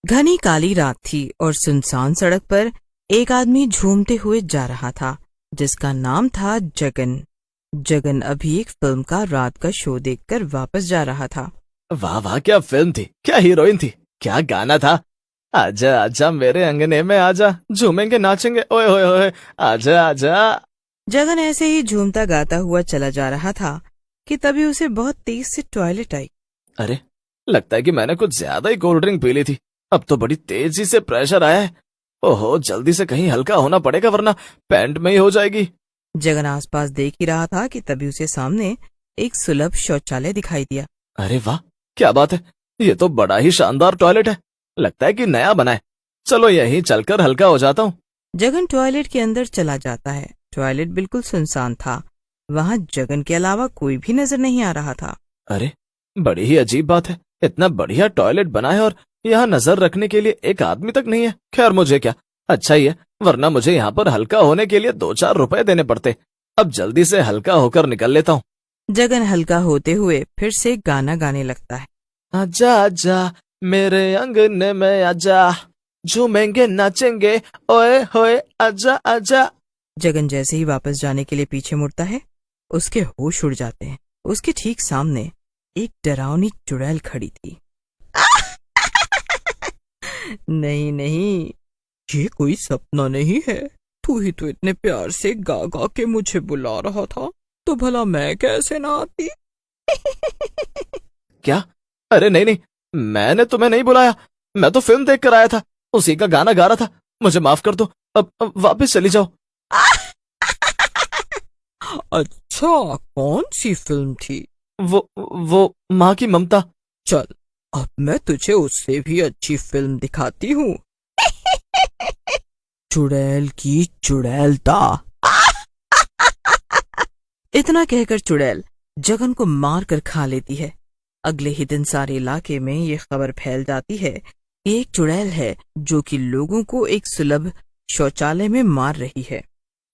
घनी काली रात थी और सुनसान सड़क पर एक आदमी झूमते हुए जा रहा था जिसका नाम था जगन। जगन अभी एक फिल्म का रात का शो देखकर वापस जा रहा था। वाह वाह, क्या फिल्म थी, क्या हीरोइन थी, क्या गाना था। आजा आजा मेरे अंगने में आजा, झूमेंगे नाचेंगे, ओए होए होए, आजा आजा। जगन ऐसे ही झूमता गाता हुआ चला जा रहा था कि तभी उसे बहुत तेज से टॉयलेट आई। अरे, लगता है कि मैंने कुछ ज्यादा ही कोल्ड ड्रिंक पी ली थी। अब तो बड़ी तेजी से प्रेशर आया है। ओहो, जल्दी से कहीं हल्का होना पड़ेगा वरना पैंट में ही हो जाएगी। जगन आसपास देख ही रहा था कि तभी उसे सामने एक सुलभ शौचालय दिखाई दिया। अरे वाह, क्या बात है, ये तो बड़ा ही शानदार टॉयलेट है। लगता है कि नया बना है। चलो यहीं चलकर हल्का हो जाता हूँ। जगन टॉयलेट के अंदर चला जाता है। टॉयलेट बिल्कुल सुनसान था। वहाँ जगन के अलावा कोई भी नजर नहीं आ रहा था। अरे, बड़ी ही अजीब बात है, इतना बढ़िया टॉयलेट बना है और यहाँ नजर रखने के लिए एक आदमी तक नहीं है। खैर, मुझे क्या, अच्छा ही है, वरना मुझे यहाँ पर हल्का होने के लिए 2-4 रुपए देने पड़ते। अब जल्दी से हल्का होकर निकल लेता हूँ। जगन हल्का होते हुए फिर से गाना गाने लगता है। आजा आजा मेरे अंगने में आजा, झूमेंगे नाचेंगे, ओए होए, आजा आजा। जगन जैसे ही वापस जाने के लिए पीछे मुड़ता है, उसके होश उड़ जाते हैं। उसके ठीक सामने एक डरावनी चुड़ैल खड़ी थी। नहीं नहीं, ये कोई सपना नहीं है। तू ही तो इतने प्यार से गा गा के मुझे बुला रहा था, तो भला मैं कैसे ना आती। क्या? अरे नहीं नहीं, मैंने तुम्हें नहीं बुलाया। मैं तो फिल्म देख कर आया था, उसी का गाना गा रहा था। मुझे माफ कर दो, अब वापस चली जाओ। अच्छा, कौन सी फिल्म थी? वो माँ की ममता। चल, अब मैं तुझे उससे भी अच्छी फिल्म दिखाती हूँ। चुड़ैल की चुड़ैलता। इतना कहकर चुड़ैल जगन को मार कर खा लेती है। अगले ही दिन सारे इलाके में ये खबर फैल जाती है कि एक चुड़ैल है जो कि लोगों को एक सुलभ शौचालय में मार रही है।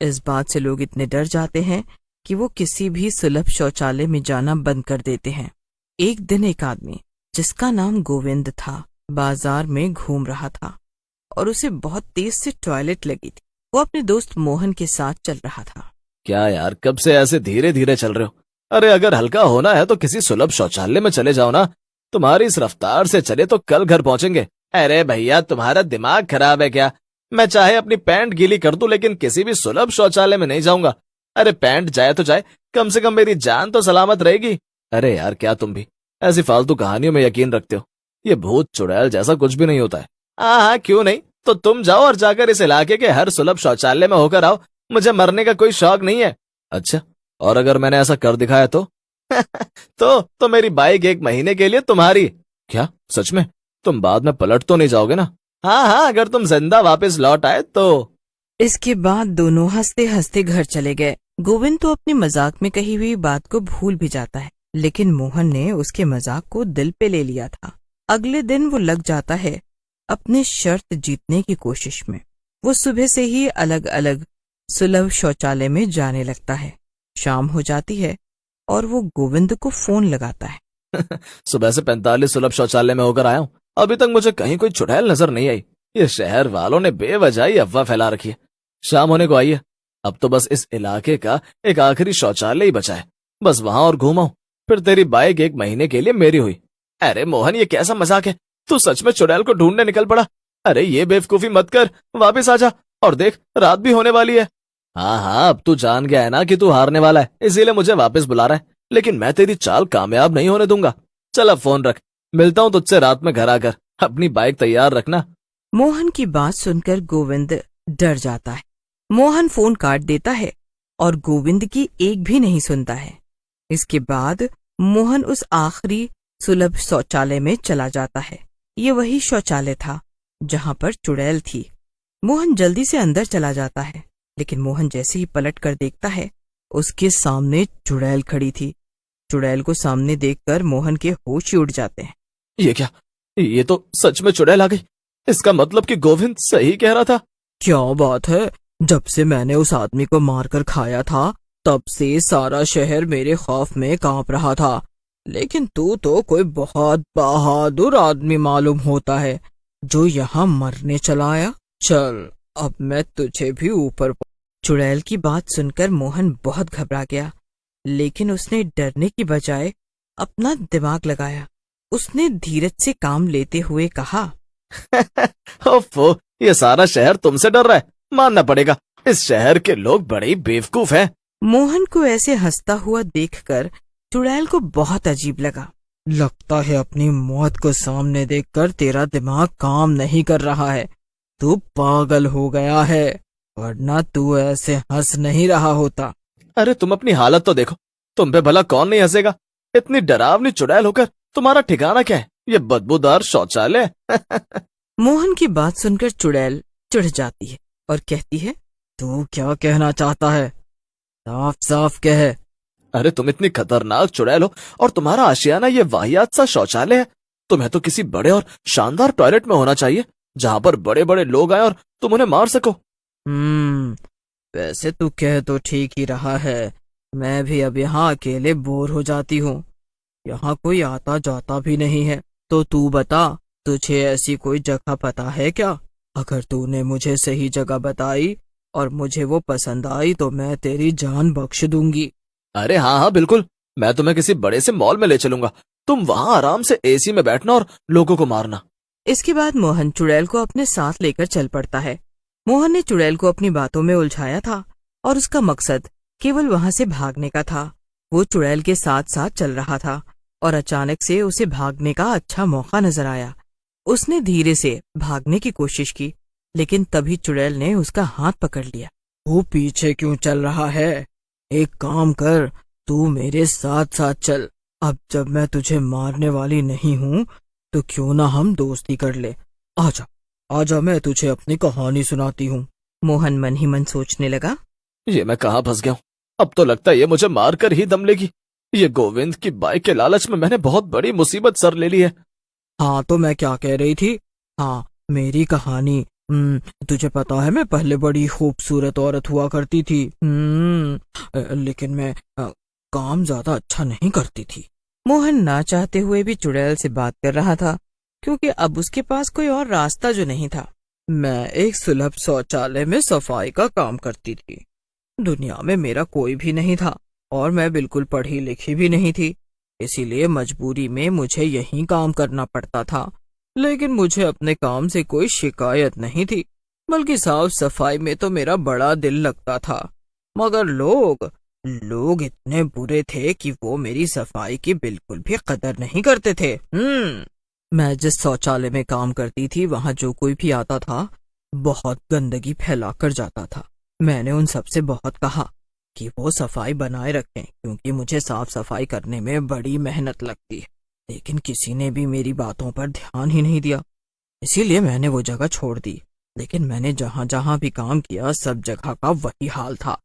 इस बात से लोग इतने डर जाते हैं कि वो किसी भी सुलभ शौचालय में जाना बंद कर देते हैं। एक दिन एक आदमी जिसका नाम गोविंद था बाजार में घूम रहा था और उसे बहुत तेज से टॉयलेट लगी थी। वो अपने दोस्त मोहन के साथ चल रहा था। क्या यार, कब से ऐसे धीरे धीरे चल रहे हो? अरे, अगर हल्का होना है तो किसी सुलभ शौचालय में चले जाओ ना। तुम्हारी इस रफ्तार से चले तो कल घर पहुंचेंगे। अरे भैया, तुम्हारा दिमाग खराब है क्या? मैं चाहे अपनी पैंट गीली कर दूं लेकिन किसी भी सुलभ शौचालय में नहीं जाऊंगा। अरे पैंट जाए तो जाए, कम से कम मेरी जान तो सलामत रहेगी। अरे यार, क्या तुम भी ऐसी फालतू कहानियों में यकीन रखते हो? ये भूत चुड़ैल जैसा कुछ भी नहीं होता है। हाँ, क्यों नहीं? तो तुम जाओ और जाकर इस इलाके के हर सुलभ शौचालय में होकर आओ। मुझे मरने का कोई शौक नहीं है। अच्छा, और अगर मैंने ऐसा कर दिखाया तो? तो मेरी बाइक 1 महीने के लिए तुम्हारी। क्या सच में? तुम बाद में पलट तो नहीं जाओगे ना? हाँ, अगर तुम जिंदा वापस लौट आए तो। इसके बाद दोनों हंसते हंसते घर चले गए। गोविंद तो अपने मजाक में कही हुई बात को भूल भी जाता है, लेकिन मोहन ने उसके मजाक को दिल पे ले लिया था। अगले दिन वो लग जाता है अपने शर्त जीतने की कोशिश में। वो सुबह से ही अलग अलग सुलभ शौचालय में जाने लगता है। शाम हो जाती है और वो गोविंद को फोन लगाता है। सुबह से 45 सुलभ शौचालय में होकर आया हूँ, अभी तक मुझे कहीं कोई चुड़ैल नजर नहीं आई। ये शहर वालों ने बेवजह ही अफवाह फैला रखी है। शाम होने को आई है, अब तो बस इस इलाके का एक आखिरी शौचालय ही बचा है। बस वहां और घूमाऊं, फिर तेरी बाइक 1 महीने के लिए मेरी हुई। अरे मोहन, ये कैसा मजाक है? तू सच में चुड़ैल को ढूंढने निकल पड़ा? अरे ये बेवकूफी मत कर, वापिस आजा। और देख, रात भी होने वाली है। हाँ, अब तू जान गया है ना कि तू हारने वाला है, इसीलिए मुझे वापस बुला रहा है। लेकिन मैं तेरी चाल कामयाब नहीं होने दूंगा। चल अब फोन रख, मिलता हूँ तुझसे रात में घर आकर। अपनी बाइक तैयार रखना। मोहन की बात सुनकर गोविंद डर जाता है। मोहन फोन काट देता है और गोविंद की एक भी नहीं सुनता है। इसके बाद मोहन उस आखिरी सुलभ शौचालय में चला जाता है। ये वही शौचालय था जहां पर चुड़ैल थी। मोहन जल्दी से अंदर चला जाता है, लेकिन मोहन जैसे ही पलट कर देखता है, उसके सामने चुड़ैल खड़ी थी। चुड़ैल को सामने देखकर मोहन के होश ही उड़ जाते हैं। ये क्या? ये तो सच में चुड़ैल आ गई। इसका मतलब कि गोविंद सही कह रहा था। क्या बात है, जब से मैंने उस आदमी को मारकर खाया था तब से सारा शहर मेरे खौफ में कांप रहा था। लेकिन तू तो कोई बहुत बहादुर आदमी मालूम होता है। जो यहाँ मरने चला आया? चल, अब मैं तुझे भी ऊपर। चुड़ैल की बात सुनकर मोहन बहुत घबरा गया, लेकिन उसने डरने की बजाय अपना दिमाग लगाया। उसने धीरज से काम लेते हुए कहा, ओफो, ये सारा शहर तुमसे डर रहा है, मानना पड़ेगा। इस शहर के लोग बड़े ही बेवकूफ हैं। मोहन को ऐसे हंसता हुआ देखकर चुड़ैल को बहुत अजीब लगा। लगता है अपनी मौत को सामने देखकर तेरा दिमाग काम नहीं कर रहा है। तू पागल हो गया है, वरना तू ऐसे हंस नहीं रहा होता। अरे तुम अपनी हालत तो देखो, तुम पे भला कौन नहीं हंसेगा? इतनी डरावनी चुड़ैल होकर तुम्हारा ठिकाना क्या है? ये बदबूदार शौचालय। मोहन की बात सुनकर चुड़ैल चिढ़ जाती है और कहती है, तू क्या कहना चाहता है? साफ साफ कह। अरे तुम इतनी खतरनाक चुड़ैल हो और तुम्हारा आशियाना ये वाहियात सा शौचालय है। तुम्हें तो किसी बड़े और शानदार टॉयलेट में होना चाहिए, जहां पर बड़े बड़े लोग आए और तुम उन्हें मार सको। वैसे तू कह तो ठीक ही रहा है। मैं भी अब यहाँ अकेले बोर हो जाती हूँ। यहाँ कोई आता जाता भी नहीं है। तो तू बता, तुझे ऐसी कोई जगह पता है क्या? अगर तूने मुझे सही जगह बताई और मुझे वो पसंद आई तो मैं तेरी जान बख्श दूंगी। अरे हाँ हाँ बिल्कुल, मैं तुम्हें किसी बड़े से मॉल में ले चलूंगा। तुम वहां आराम से एसी में बैठना और लोगों को मारना। इसके बाद मोहन चुड़ैल को अपने साथ लेकर चल पड़ता है। मोहन ने चुड़ैल को अपनी बातों में उलझाया था और उसका मकसद केवल वहां से भागने का था। वो चुड़ैल के साथ साथ चल रहा था और अचानक से उसे भागने का अच्छा मौका नजर आया। उसने धीरे से भागने की कोशिश की, लेकिन तभी चुड़ैल ने उसका हाथ पकड़ लिया। वो पीछे क्यों चल रहा है? एक काम कर, तू मेरे साथ साथ चल। अब जब मैं तुझे मारने वाली नहीं हूँ तो क्यों ना हम दोस्ती कर ले। आजा आजा, मैं तुझे अपनी कहानी सुनाती हूँ। मोहन मन ही मन सोचने लगा, ये मैं कहाँ फंस गया हूँ? अब तो लगता है ये मुझे मारकर ही दम लेगी। ये गोविंद की बाइक के लालच में मैंने बहुत बड़ी मुसीबत सर ले ली है। हाँ तो मैं क्या कह रही थी? हाँ, मेरी कहानी। तुझे पता है मैं पहले बड़ी खूबसूरत औरत हुआ करती थी। लेकिन मैं काम ज्यादा अच्छा नहीं करती थी। मोहन ना चाहते हुए भी चुड़ैल से बात कर रहा था, क्योंकि अब उसके पास कोई और रास्ता जो नहीं था। मैं एक सुलभ शौचालय में सफाई का काम करती थी। दुनिया में मेरा कोई भी नहीं था और मैं बिल्कुल पढ़ी लिखी भी नहीं थी, इसीलिए मजबूरी में मुझे यही काम करना पड़ता था। लेकिन मुझे अपने काम से कोई शिकायत नहीं थी, बल्कि साफ सफाई में तो मेरा बड़ा दिल लगता था। मगर लोग इतने बुरे थे कि वो मेरी सफाई की बिल्कुल भी कदर नहीं करते थे। मैं जिस शौचालय में काम करती थी वहां जो कोई भी आता था बहुत गंदगी फैला कर जाता था। मैंने उन सबसे बहुत कहा कि वो सफाई बनाए रखें, क्योंकि मुझे साफ सफाई करने में बड़ी मेहनत लगती है, लेकिन किसी ने भी मेरी बातों पर ध्यान ही नहीं दिया। इसीलिए मैंने वो जगह छोड़ दी। लेकिन मैंने जहाँ जहाँ भी काम किया सब जगह का वही हाल था।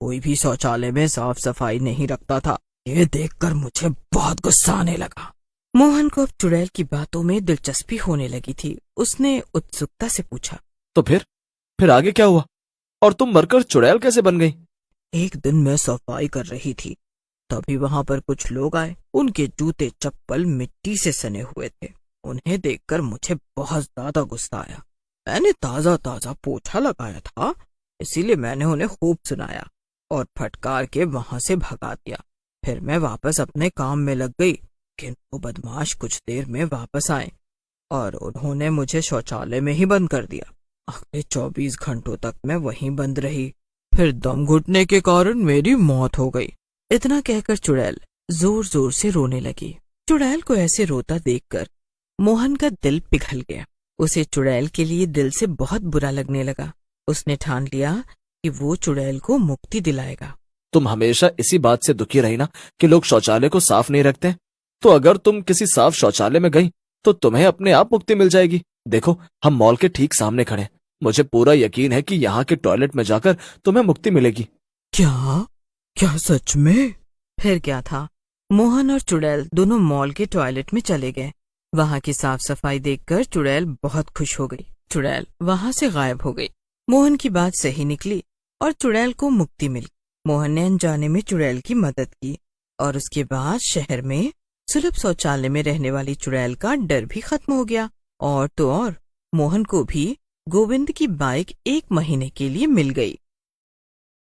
कोई भी शौचालय में साफ सफाई नहीं रखता था। ये देखकर मुझे बहुत गुस्सा आने लगा। मोहन को अब चुड़ैल की बातों में दिलचस्पी होने लगी थी। उसने उत्सुकता से पूछा, तो फिर आगे क्या हुआ और तुम मरकर चुड़ैल कैसे बन गई? एक दिन मैं सफाई कर रही थी, तभी वहां पर कुछ लोग आए। उनके जूते चप्पल मिट्टी से सने हुए थे। उन्हें देखकर मुझे बहुत ज्यादा गुस्सा आया। मैंने ताजा ताजा पोछा लगाया था, इसीलिए मैंने उन्हें खूब सुनाया और फटकार के वहां से भगा दिया। फिर मैं वापस अपने काम में लग गई, लेकिन वो बदमाश कुछ देर में वापस आए और उन्होंने मुझे शौचालय में ही बंद कर दिया। अगले 24 घंटों तक मैं वहीं बंद रही। फिर दम घुटने के कारण मेरी मौत हो गई। इतना कहकर चुड़ैल जोर जोर से रोने लगी। चुड़ैल को ऐसे रोता देखकर मोहन का दिल पिघल गया। उसे चुड़ैल के लिए दिल से बहुत बुरा लगने लगा। उसने ठान लिया कि वो चुड़ैल को मुक्ति दिलाएगा। तुम हमेशा इसी बात से दुखी रही ना कि लोग शौचालय को साफ नहीं रखते। तो अगर तुम किसी साफ शौचालय में गई तो तुम्हें अपने आप मुक्ति मिल जाएगी। देखो, हम मॉल के ठीक सामने खड़े। मुझे पूरा यकीन है कि यहाँ के टॉयलेट में जाकर तुम्हें मुक्ति मिलेगी। क्या सच में? फिर क्या था, मोहन और चुड़ैल दोनों मॉल के टॉयलेट में चले गए। वहां की साफ सफाई देखकर चुड़ैल बहुत खुश हो गई। चुड़ैल वहां से गायब हो गई। मोहन की बात सही निकली और चुड़ैल को मुक्ति मिली। मोहन ने अनजाने में चुड़ैल की मदद की और उसके बाद शहर में सुलभ शौचालय में रहने वाली चुड़ैल का डर भी खत्म हो गया। और तो और मोहन को भी गोविंद की बाइक 1 महीने के लिए मिल गई।